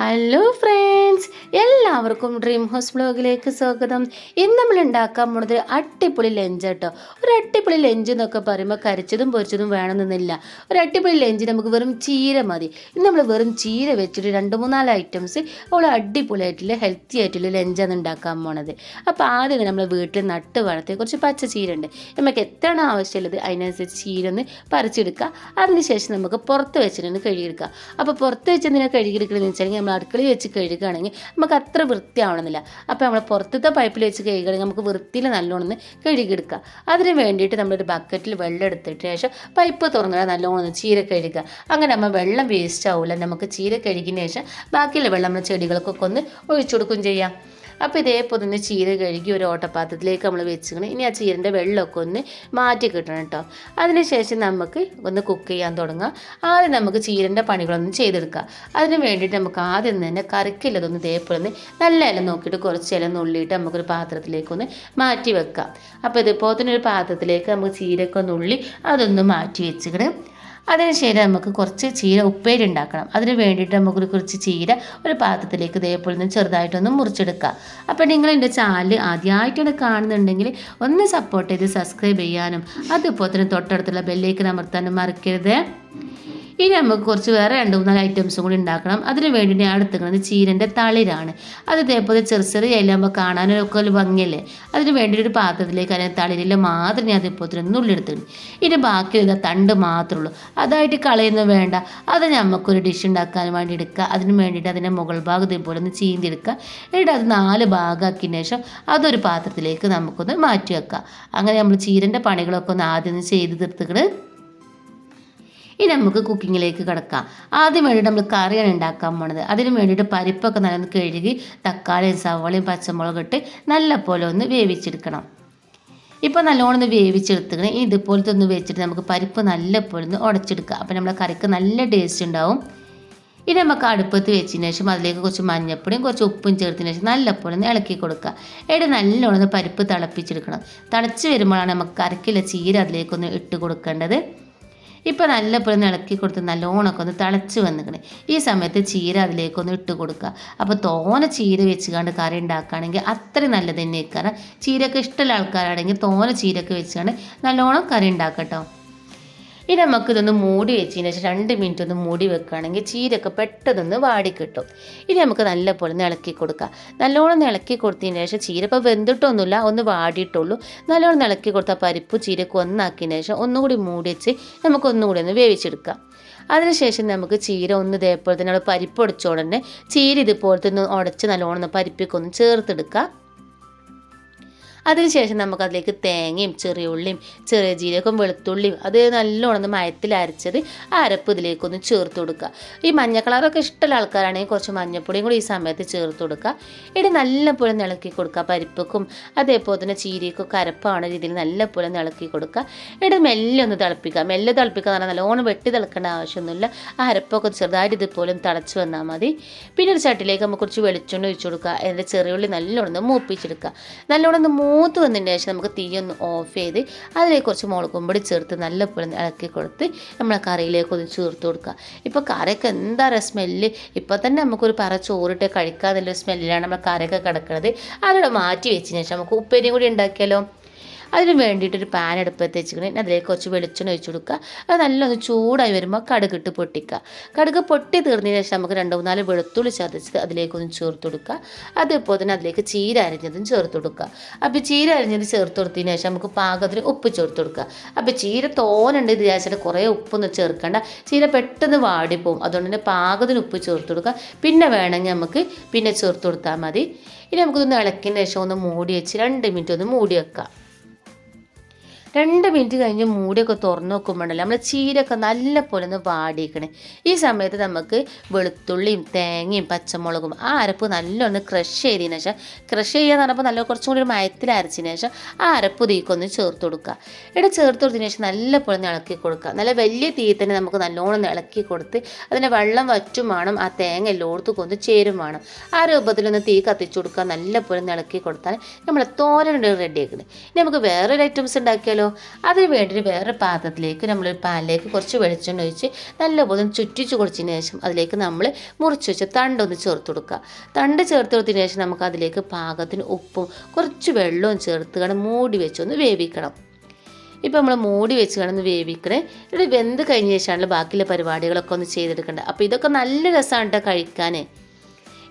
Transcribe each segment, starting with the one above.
Hello friends, എല്ലാവർക്കും dream house ബ്ലോഗിലേക്ക് സ്വാഗതം. ഇന്ന് നമ്മൾ ഉണ്ടാക്കാൻ പോണത് അടിപൊളി ലഞ്ച് കേട്ടോ. ഒരു അടിപൊളി ലഞ്ച് എന്നൊക്കെ പറയുമ്പോൾ കരിച്ചതും പൊരിച്ചതും വേണമെന്നൊന്നുമില്ല. ഒരു അടിപൊളി ലഞ്ച് നമുക്ക് വെറും ചീര മതി. ഇന്ന് നമ്മൾ വെറും ചീര വെച്ചിട്ട് 2-3 ഐറ്റംസ് അവൾ അടിപൊളിയായിട്ടുള്ള ഹെൽത്തി ആയിട്ടുള്ള ലഞ്ചാണ് ഉണ്ടാക്കാൻ പോണത്. അപ്പോൾ ആദ്യം നമ്മൾ വീട്ടിൽ നട്ട് വളർത്തിയ കുറച്ച് പച്ച ചീര ഉണ്ട്. നമുക്ക് എത്രയാണ് ആവശ്യമുള്ളത് അതിനനുസരിച്ച് ചീര ഒന്ന് പറിച്ചെടുക്കുക. അതിനുശേഷം നമുക്ക് പുറത്ത് വെച്ചിട്ട് കഴുകിയെടുക്കുക. അപ്പോൾ പുറത്ത് വെച്ചതിനെ കഴുകിയെടുക്കണമെന്ന് വെച്ചാൽ നമ്മൾ അടുക്കളയിൽ വെച്ച് കഴുകുകയാണെങ്കിൽ നമുക്ക് അത്ര വൃത്തിയാവണമെന്നില്ല. അപ്പോൾ നമ്മൾ പുറത്തത്തെ പൈപ്പിൽ വെച്ച് കഴുകുകയാണെങ്കിൽ നമുക്ക് വൃത്തിയിൽ നല്ലോണം കഴുകിയെടുക്കുക. അതിന് വേണ്ടിയിട്ട് നമ്മളൊരു ബക്കറ്റിൽ വെള്ളം എടുത്തിട്ട് ശേഷം പൈപ്പ് തുറന്നിട്ട് നല്ലോണം ചീര കഴുകുക. അങ്ങനെ നമ്മൾ വെള്ളം വേസ്റ്റ് ആവില്ല. നമുക്ക് ചീര കഴുകിയതിന് ശേഷം ബാക്കിയുള്ള വെള്ളം നമ്മൾ ചെടികൾക്കൊക്കെ ഒന്ന് ഒഴിച്ചു കൊടുക്കുകയും ചെയ്യാം. അപ്പോൾ ഇതേപോലെ തന്നെ ചീര കഴുകി ഒരു ഓട്ടപാത്രത്തിലേക്ക് നമ്മൾ വെച്ചിക്കണം. ഇനി ആ ചീരൻ്റെ വെള്ളമൊക്കെ ഒന്ന് മാറ്റി കിട്ടണം കേട്ടോ. അതിനുശേഷം നമുക്ക് ഒന്ന് കുക്ക് ചെയ്യാൻ തുടങ്ങാം. ആദ്യം നമുക്ക് ചീരൻ്റെ പണികളൊന്നും ചെയ്തെടുക്കാം. അതിന് വേണ്ടിയിട്ട് നമുക്ക് ആദ്യം തന്നെ കറിക്കുള്ളതൊന്ന് ഇതേപോലെ ഒന്ന് നല്ല ഇല നോക്കിയിട്ട് കുറച്ച് ഇല നുള്ളിയിട്ട് നമുക്കൊരു പാത്രത്തിലേക്കൊന്ന് മാറ്റി വെക്കാം. അപ്പോൾ ഇതേപോലെ തന്നെ ഒരു പാത്രത്തിലേക്ക് നമുക്ക് ചീരയൊക്കെ ഒന്ന് ഉള്ളി അതൊന്ന് മാറ്റി വെച്ചിട്ട് അതിനുശേഷം നമുക്ക് കുറച്ച് ചീര ഉപ്പേരി ഉണ്ടാക്കണം. അതിന് വേണ്ടിയിട്ട് നമുക്കൊരു കുറച്ച് ചീര ഒരു പാത്രത്തിലേക്ക് ഇതേപോലെ ഒന്ന് ചെറുതായിട്ടൊന്ന് മുറിച്ചെടുക്കുക. അപ്പോൾ നിങ്ങൾ എൻ്റെ ചാനൽ ആദ്യമായിട്ടാണ് കാണുന്നുണ്ടെങ്കിൽ ഒന്ന് സപ്പോർട്ട് ചെയ്ത് സബ്സ്ക്രൈബ് ചെയ്യാനും അതുപോലെ തന്നെ തൊട്ടടുത്തുള്ള ബെല്ലൈക്കൺ അമർത്താനും മറക്കരുത്. ഇനി നമുക്ക് കുറച്ച് വേറെ 2-3 ഐറ്റംസും കൂടി ഉണ്ടാക്കണം. അതിന് വേണ്ടി ഞാൻ എടുത്തുക്കുന്നത് ചീരൻ്റെ തളിരാണ്. അത് ഇതേപോലെ ചെറിയ ചെറിയ ഇലയാകുമ്പോൾ കാണാനൊക്കെ ഒരു ഭംഗിയല്ലേ. അതിന് വേണ്ടി ഒരു പാത്രത്തിലേക്ക് അതിന് തളിരില്ല മാത്രം ഞാൻ അതേപോലെ ഉള്ളെടുത്തിട്ടുണ്ട്. ഇനി ബാക്കിയുള്ള തണ്ട് മാത്രമേ ഉള്ളൂ. അതായിട്ട് കളയൊന്നും വേണ്ട. അത് നമുക്കൊരു ഡിഷ് ഉണ്ടാക്കാൻ വേണ്ടി എടുക്കുക. അതിന് വേണ്ടിയിട്ട് അതിൻ്റെ മുകൾ ഭാഗം ഇതേപോലെ ഒന്ന് ചീന്തിയെടുക്കുക. എന്നിട്ട് അത് 4 ഭാഗമാക്കിയതിന് ശേഷം അതൊരു പാത്രത്തിലേക്ക് നമുക്കൊന്ന് മാറ്റി വെക്കുക. അങ്ങനെ നമ്മൾ ചീരൻ്റെ പണികളൊക്കെ ഒന്ന് ആദ്യം ചെയ്ത് തീർത്തിട്ട് ഇനി നമുക്ക് കുക്കിങ്ങിലേക്ക് കിടക്കാം. ആദ്യം വേണ്ടിയിട്ട് നമ്മൾ കറിയാണ് ഉണ്ടാക്കാൻ പോണത്. അതിന് വേണ്ടിയിട്ട് പരിപ്പൊക്കെ നല്ലൊന്ന് കഴുകി തക്കാളിയും സവാളയും പച്ചമുളകും ഇട്ട് നല്ല പോലെ ഒന്ന് വേവിച്ചെടുക്കണം. ഇപ്പോൾ നല്ലോണം ഒന്ന് വേവിച്ചെടുത്തിക്കണം. ഇതുപോലത്തെ ഒന്ന് വെച്ചിട്ട് നമുക്ക് പരിപ്പ് നല്ല പോലെ ഒന്ന് ഉടച്ചെടുക്കുക. അപ്പോൾ നമ്മുടെ കറിക്ക് നല്ല ടേസ്റ്റ് ഉണ്ടാവും. ഇനി നമുക്ക് അടുപ്പത്ത് വെച്ചതിന് ശേഷം അതിലേക്ക് കുറച്ച് മഞ്ഞപ്പൊടിയും കുറച്ച് ഉപ്പും ചേർത്തതിന് ശേഷം നല്ലപോലെ ഒന്ന് ഇളക്കി കൊടുക്കുക. എന്നിട്ട് നല്ലോണം പരിപ്പ് തിളപ്പിച്ചെടുക്കണം. തിളച്ച് വരുമ്പോഴാണ് നമുക്ക് കറിക്കുള്ള ചീര അതിലേക്കൊന്ന് ഇട്ട് കൊടുക്കേണ്ടത്. ഇപ്പോൾ നല്ലപോലെ ഒന്ന് ഇളക്കി കൊടുത്ത് നല്ലോണമൊക്കെ ഒന്ന് തിളച്ച് വന്നിക്കണേ. ഈ സമയത്ത് ചീര അതിലേക്കൊന്ന് ഇട്ട് കൊടുക്കുക. അപ്പോൾ തോനെ ചീര വെച്ചുകൊണ്ട് കറി ഉണ്ടാക്കുകയാണെങ്കിൽ അത്രയും നല്ലത് തന്നെ. കാരണം ചീരയൊക്കെ ഇഷ്ടമുള്ള ആൾക്കാരാണെങ്കിൽ തോനെ ചീരയൊക്കെ വെച്ചുകൊണ്ട് നല്ലോണം കറി ഉണ്ടാക്കട്ടോ. ഇനി നമുക്കിതൊന്ന് മൂടി വെച്ചതിന് ശേഷം 2 മിനിറ്റ് ഒന്ന് മൂടി വെക്കുകയാണെങ്കിൽ ചീരയൊക്കെ പെട്ടെന്ന് വാടിക്കിട്ടും. ഇനി നമുക്ക് നല്ലപോലെ ഒന്ന് ഇളക്കി കൊടുക്കാം. നല്ലോണം ഇളക്കി കൊടുത്തതിന് ശേഷം ചീര ഇപ്പോൾ വെന്തിട്ടൊന്നുമില്ല, ഒന്ന് വാടിയിട്ടുള്ളൂ. നല്ലോണം ഇളക്കി കൊടുത്താൽ പരിപ്പ് ചീരക്ക് ഒന്നാക്കിയതിന് ശേഷം ഒന്നുകൂടി മൂടി വെച്ച് നമുക്കൊന്നുകൂടി ഒന്ന് വേവിച്ചെടുക്കാം. അതിനുശേഷം നമുക്ക് ചീര ഒന്ന് ഇതേപോലെ തന്നെ പരിപ്പ് ഉടച്ചോടനെ ചീര ഇതുപോലത്തെ ഒന്ന് ഉടച്ച് നല്ലോണം പരിപ്പൊക്കെ ചേർത്തെടുക്കുക. അതിനുശേഷം നമുക്കതിലേക്ക് തേങ്ങയും ചെറിയ ഉള്ളിയും ചെറിയ ജീരകവും വെളുത്തുള്ളിയും അത് നല്ലോണം മയത്തിൽ അരച്ചത് അരപ്പ് ഇതിലേക്കൊന്ന് ചേർത്ത് കൊടുക്കുക. ഈ മഞ്ഞ കളറൊക്കെ ഇഷ്ടമുള്ള ആൾക്കാരാണെങ്കിൽ കുറച്ച് മഞ്ഞപ്പൊടിയും കൂടി ഈ സമയത്ത് ചേർത്ത് കൊടുക്കുക. ഇവിടെ നല്ലപോലെ ഇളക്കി കൊടുക്കുക. പരിപ്പക്കും അതേപോലെ തന്നെ ചീരയ്ക്കൊക്കെ അരപ്പാണ് രീതിയിൽ നല്ലപോലെ ഇളക്കി കൊടുക്കുക. ഇവിടെ മെല്ലെ ഒന്ന് തിളപ്പിക്കുക. മെല്ലെ തിളപ്പിക്കുക എന്ന് പറഞ്ഞാൽ നല്ലോണം വെട്ടി തിളക്കേണ്ട ആവശ്യമൊന്നുമില്ല. ആ അരപ്പൊക്കെ ചെറുതായിട്ട് ഇതുപോലെ തിളച്ച് വന്നാൽ മതി. പിന്നെ ഒരു ചട്ടിലേക്ക് നമുക്ക് കുറച്ച് വെളിച്ചെണ്ണ ഒഴിച്ചു കൊടുക്കുക. അതിൻ്റെ ചെറിയ ഉള്ളി നല്ലോണം മൂപ്പിച്ചെടുക്കുക. നല്ലോണം മൂത്ത് വന്നതിന് ശേഷം നമുക്ക് തീയൊന്ന് ഓഫ് ചെയ്ത് അതിലേക്ക് കുറച്ച് മുളകും പൊടി ചേർത്ത് നല്ലപോലെ ഇളക്കി കൊടുത്ത് നമ്മളെ കറിയിലേക്ക് ഒന്ന് ചേർത്ത് കൊടുക്കുക. ഇപ്പോൾ കറിയൊക്കെ എന്താ സ്മെല്ല്. ഇപ്പോൾ തന്നെ നമുക്കൊരു പറ ചോറിട്ട് കഴിക്കാതെന്നുള്ളൊരു സ്മെല്ലിലാണ് നമ്മൾ കറിയൊക്കെ കിടക്കുന്നത്. അതിവിടെ മാറ്റി വെച്ചതിന് ശേഷം നമുക്ക് ഉപ്പേരിയും കൂടി ഉണ്ടാക്കിയാലോ. അതിന് വേണ്ടിയിട്ടൊരു പാൻ അടുപ്പത്ത് വെച്ചിട്ട് അതിലേക്ക് കുറച്ച് വെളിച്ചെണ്ണ ഒഴിച്ച് കൊടുക്കുക. അത് നല്ലൊന്ന് ചൂടായി വരുമ്പോൾ കടുകിട്ട് പൊട്ടിക്കുക. കടുക് പൊട്ടി തീർന്നതിന് ശേഷം നമുക്ക് 2-4 വെളുത്തുള്ളി ചതച്ചത് അതിലേക്കൊന്ന് ചേർത്ത് കൊടുക്കുക. അതേപോലെ തന്നെ അതിലേക്ക് ചീര അരിഞ്ഞതും ചേർത്ത് കൊടുക്കുക. അപ്പോൾ ചീര അരിഞ്ഞത് ചേർത്ത് കൊടുത്തതിന് ശേഷം നമുക്ക് പാകത്തിന് ഉപ്പ് ചേർത്ത് കൊടുക്കുക. അപ്പോൾ ചീര തോനുണ്ട് ഇത് വിചാരിച്ചിട്ട് കുറേ ഉപ്പൊന്നും ചേർക്കേണ്ട. ചീര പെട്ടെന്ന് വാടിപ്പോവും. അതുകൊണ്ട് തന്നെ പാകത്തിന് ഉപ്പ് ചേർത്ത് കൊടുക്കുക. പിന്നെ വേണമെങ്കിൽ നമുക്ക് പിന്നെ ചേർത്ത് കൊടുത്താൽ മതി. ഇനി നമുക്കൊന്ന് ഇളക്കിയതിന് ശേഷം ഒന്ന് മൂടി വെച്ച് 2 മിനിറ്റ് ഒന്ന് മൂടി വെക്കാം. 2 മിനിറ്റ് കഴിഞ്ഞ് മൂടിയൊക്കെ തുറന്ന് നോക്കുമ്പോഴല്ലേ നമ്മൾ ചീരയൊക്കെ നല്ല പോലെ ഒന്ന് വാടിക്കണേ. ഈ സമയത്ത് നമുക്ക് വെളുത്തുള്ളിയും തേങ്ങയും പച്ചമുളകും ആ അരപ്പ് നല്ലോണം ക്രഷ് ചെയ്തതിന് ശേഷം ചെയ്യാന്ന് പറഞ്ഞപ്പോൾ നല്ല കുറച്ചും കൂടി ഒരു മയത്തിൽ അരച്ചതിന് ശേഷം ആ അരപ്പ് തീക്കൊന്ന് ചേർത്ത് കൊടുക്കുക. ഇവിടെ ചേർത്ത് കൊടുത്തതിന് ശേഷം നല്ല പോലെ ഒന്ന് ഇളക്കി കൊടുക്കുക. നല്ല വലിയ തീ തന്നെ നമുക്ക് നല്ലോണം ഇളക്കി കൊടുത്ത് അതിൻ്റെ വെള്ളം വറ്റും വേണം. ആ തേങ്ങ എല്ലായിടത്തും കൊന്ന് ചേരും വേണം. ആ രൂപത്തിലൊന്ന് തീ കത്തിച്ചു കൊടുക്കുക. നല്ല പോലെ ഒന്ന് ഇളക്കി കൊടുത്താൽ നമ്മളെ തോരൻ റെഡി ആക്കുന്നത്. ഇനി നമുക്ക് വേറൊരു ഐറ്റംസ് ഉണ്ടാക്കിയാലോ. ഉണ്ടാക്കിയാലോ? അതിന് വേണ്ടിയിട്ട് വേറെ പാത്രത്തിലേക്ക് നമ്മളൊരു പാനിലേക്ക് കുറച്ച് വെളിച്ചെണ്ണ ഒഴിച്ച് നല്ലപോലെ ചുറ്റിച്ച് കൊടുത്തതിന് ശേഷം അതിലേക്ക് നമ്മൾ മുറിച്ച് വെച്ച് തണ്ടൊന്ന് ചേർത്ത് കൊടുക്കുക. തണ്ട് ചേർത്ത് കൊടുത്തതിന് ശേഷം നമുക്ക് അതിലേക്ക് പാകത്തിന് ഉപ്പും കുറച്ച് വെള്ളവും ചേർത്ത് മൂടി വെച്ചൊന്ന് വേവിക്കണം. ഇപ്പോൾ നമ്മൾ മൂടി വെച്ച് കിടന്ന് വേവിക്കണേ. ഇവിടെ വെന്ത് കഴിഞ്ഞ ശേഷമാണല്ലോ ബാക്കിയുള്ള പരിപാടികളൊക്കെ ഒന്ന് ചെയ്തെടുക്കേണ്ടത്. അപ്പോൾ ഇതൊക്കെ നല്ല രസമാണ് കേട്ടോ കഴിക്കാൻ.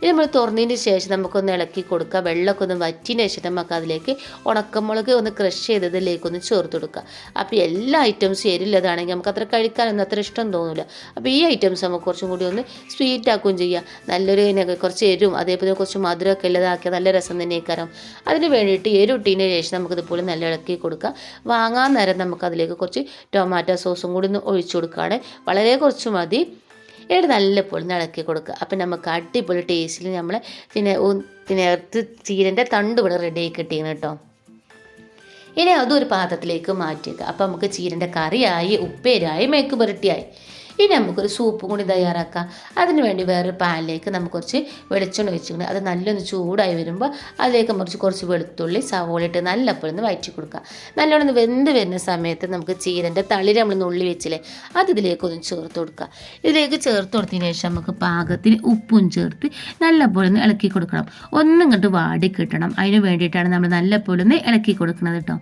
ഇത് നമ്മൾ തുറന്നതിന് ശേഷം നമുക്കൊന്ന് ഇളക്കി കൊടുക്കുക. വെള്ളമൊക്കെ ഒന്ന് വറ്റിയതിന് ശേഷം നമുക്ക് അതിലേക്ക് ഉണക്കമുളക് ഒന്ന് ക്രഷ് ചെയ്തതിലേക്കൊന്ന് ചേർത്ത് കൊടുക്കുക. അപ്പോൾ എല്ലാ ഐറ്റംസും എരില്ലതാണെങ്കിൽ നമുക്ക് അത്ര കഴിക്കാനൊന്നും അത്ര ഇഷ്ടം തോന്നില്ല. അപ്പോൾ ഈ ഐറ്റംസ് നമുക്ക് കുറച്ചും കൂടി ഒന്ന് സ്വീറ്റ് ആക്കുകയും ചെയ്യാം. നല്ലൊരു കുറച്ച് എരിവും അതേപോലെ കുറച്ച് മധുരമൊക്കെ ഉള്ളതാക്കിയാൽ നല്ല രസം തന്നെയായിരിക്കും. അതിന് വേണ്ടിയിട്ട് എരിവിട്ടതിന് ശേഷം നമുക്കിതുപോലെ നല്ല ഇളക്കി കൊടുക്കുക. വാങ്ങാൻ നേരം നമുക്ക് അതിലേക്ക് കുറച്ച് ടൊമാറ്റോ സോസും കൂടി ഒന്ന് ഒഴിച്ചു കൊടുക്കുകയാണ്. വളരെ കുറച്ച് മതി. ഇവിടെ നല്ലപോലെ ഇളക്കി കൊടുക്കുക. അപ്പം നമുക്ക് അടിപൊളി ടേസ്റ്റിൽ നമ്മൾ ചീരൻ്റെ തണ്ട് ഇവിടെ റെഡി ആയി കിട്ടിയാണ് കേട്ടോ. ഇനി അതും ഒരു പാത്രത്തിലേക്ക് മാറ്റിയേക്കുക. അപ്പം നമുക്ക് ചീരൻ്റെ കറിയായി, ഉപ്പേരായി, മേക്ക് പുരട്ടിയായി. ഇനി നമുക്കൊരു സൂപ്പും കൂടി തയ്യാറാക്കാം. അതിന് വേണ്ടി വേറൊരു പാനിലേക്ക് നമുക്ക് കുറച്ച് വെളിച്ചെണ്ണ ഒഴിച്ചിട്ടുണ്ട്. അത് നല്ലൊന്ന് ചൂടായി വരുമ്പോൾ അതിലേക്ക് കുറച്ച് വെളുത്തുള്ളി സവോള ഇട്ട് നല്ലപോലെ ഒന്ന് വഴറ്റി കൊടുക്കുക. നല്ലോണം ഒന്ന് വെന്ത് വരുന്ന സമയത്ത് നമുക്ക് ചീരൻ്റെ തളിര് നമ്മൾ നുള്ളി വെച്ചില്ലേ അത് ഇതിലേക്കൊന്ന് ചേർത്ത് കൊടുക്കുക. ഇതിലേക്ക് ചേർത്ത് കൊടുത്തതിന് ശേഷം നമുക്ക് പാകത്തിന് ഉപ്പും ചേർത്ത് നല്ലപോലെ ഒന്ന് ഇളക്കി കൊടുക്കണം. ഒന്നും ഇങ്ങോട്ട് വാടി കിട്ടണം. അതിന് വേണ്ടിയിട്ടാണ് നമ്മൾ നല്ലപോലെ ഒന്ന് ഇളക്കി കൊടുക്കുന്നത് കേട്ടോ.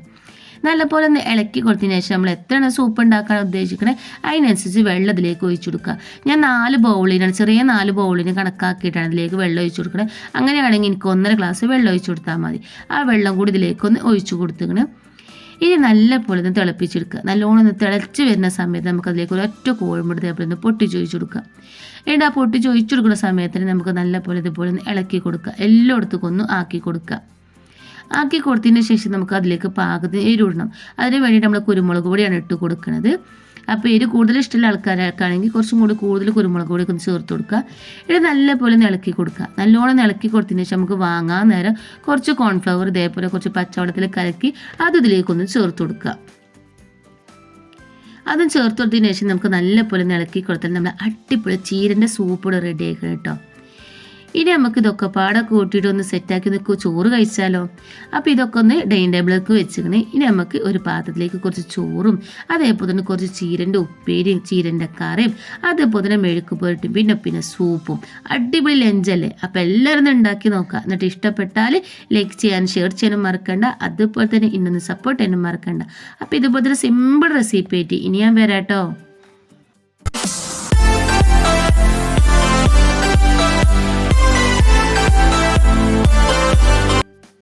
നല്ലപോലെ ഒന്ന് ഇളക്കി കൊടുത്തതിന് ശേഷം നമ്മൾ എത്രയാണ് സൂപ്പ് ഉണ്ടാക്കാൻ ഉദ്ദേശിക്കണേ അതിനനുസരിച്ച് വെള്ളം ഇതിലേക്ക് ഒഴിച്ചു കൊടുക്കുക. ഞാൻ 4 ബൗളിനാണ്, ചെറിയ 4 ബൗളിന് കണക്കാക്കിയിട്ടാണ് ഇതിലേക്ക് വെള്ളം ഒഴിച്ചു കൊടുക്കണേ. അങ്ങനെയാണെങ്കിൽ എനിക്ക് 1.5 ഗ്ലാസ് വെള്ളം ഒഴിച്ചു കൊടുത്താൽ മതി. ആ വെള്ളം കൂടി ഇതിലേക്കൊന്ന് ഒഴിച്ചു കൊടുത്തിങ്ങനെ ഇനി നല്ലപോലെ ഒന്ന് തിളപ്പിച്ചെടുക്കുക. നല്ലോണം ഒന്ന് തിളച്ച് വരുന്ന സമയത്ത് നമുക്കതിലേക്ക് ഒരൊറ്റ കോഴിമുട്ട ഇതേപോലെ ഒന്ന് പൊട്ടിച്ചൊഴിച്ചു കൊടുക്കുക. എന്നിട്ട് ആ പൊട്ടിച്ചൊഴിച്ചു കൊടുക്കുന്ന സമയത്തിന് നമുക്ക് നല്ലപോലെ ഇതുപോലെ ഒന്ന് ഇളക്കി കൊടുക്കുക. എല്ലായിടത്തും ഒന്ന് ആക്കി കൊടുക്കുക. ആക്കി കൊടുത്തതിന് ശേഷം നമുക്ക് അതിലേക്ക് പാകത്തിന് എരിവിടണം. അതിന് വേണ്ടിയിട്ട് നമ്മൾ കുരുമുളക് പൊടിയാണ് ഇട്ട് കൊടുക്കുന്നത്. അപ്പോൾ എരി കൂടുതൽ ഇഷ്ടമുള്ള ആൾക്കാർക്കാണെങ്കിൽ കുറച്ചും കൂടി കൂടുതൽ കുരുമുളക് പൊടി ഒന്ന് ചേർത്ത് കൊടുക്കുക. ഇത് നല്ലപോലെ ഇളക്കി കൊടുക്കുക. നല്ലോണം ഇളക്കി കൊടുത്തതിന് ശേഷം നമുക്ക് വാങ്ങാൻ നേരം കുറച്ച് കോൺഫ്ലവർ ഇതേപോലെ കുറച്ച് പച്ചവെള്ളത്തിൽ കലക്കി അത് ഇതിലേക്കൊന്ന് ചേർത്ത് കൊടുക്കുക. അതും ചേർത്ത് കൊടുത്തതിന് ശേഷം നമുക്ക് നല്ലപോലെ ഇളക്കി കൊടുത്താൽ നമ്മൾ അടിപൊളി ചീരൻ്റെ സൂപ്പ് ഇവിടെ റെഡി ആക്കണം കേട്ടോ. ഇനി നമുക്ക് ഇതൊക്കെ പാടെ കൂട്ടിയിട്ട് ഒന്ന് സെറ്റാക്കി നിൽക്കുക, ചോറ് കഴിച്ചാലോ. അപ്പോൾ ഇതൊക്കെ ഒന്ന് ഡൈനിങ് ടേബിളിലേക്ക് വെച്ചിങ്ങനെ ഇനി നമുക്ക് ഒരു പാത്രത്തിലേക്ക് കുറച്ച് ചോറും അതേപോലെ തന്നെ കുറച്ച് ചീരൻ്റെ ഉപ്പേരിയും ചീരൻ്റെ കറിയും അതേപോലെ തന്നെ മെഴുക്ക് പുരട്ടും പിന്നെ സൂപ്പും അടിപൊളി ലഞ്ചല്ലേ. അപ്പോൾ എല്ലാവരും ഒന്ന് ഉണ്ടാക്കി നോക്കുക. എന്നിട്ട് ഇഷ്ടപ്പെട്ടാൽ ലൈക്ക് ചെയ്യാൻ ഷെയർ ചെയ്യാനും മറക്കണ്ട. അതുപോലെ തന്നെ ഇന്നൊന്ന് സപ്പോർട്ട് ചെയ്യാനും മറക്കണ്ട. അപ്പോൾ ഇതുപോലെ തന്നെ സിമ്പിൾ റെസിപ്പി ആയിട്ട് ഇനി ഞാൻ വരാം കേട്ടോ.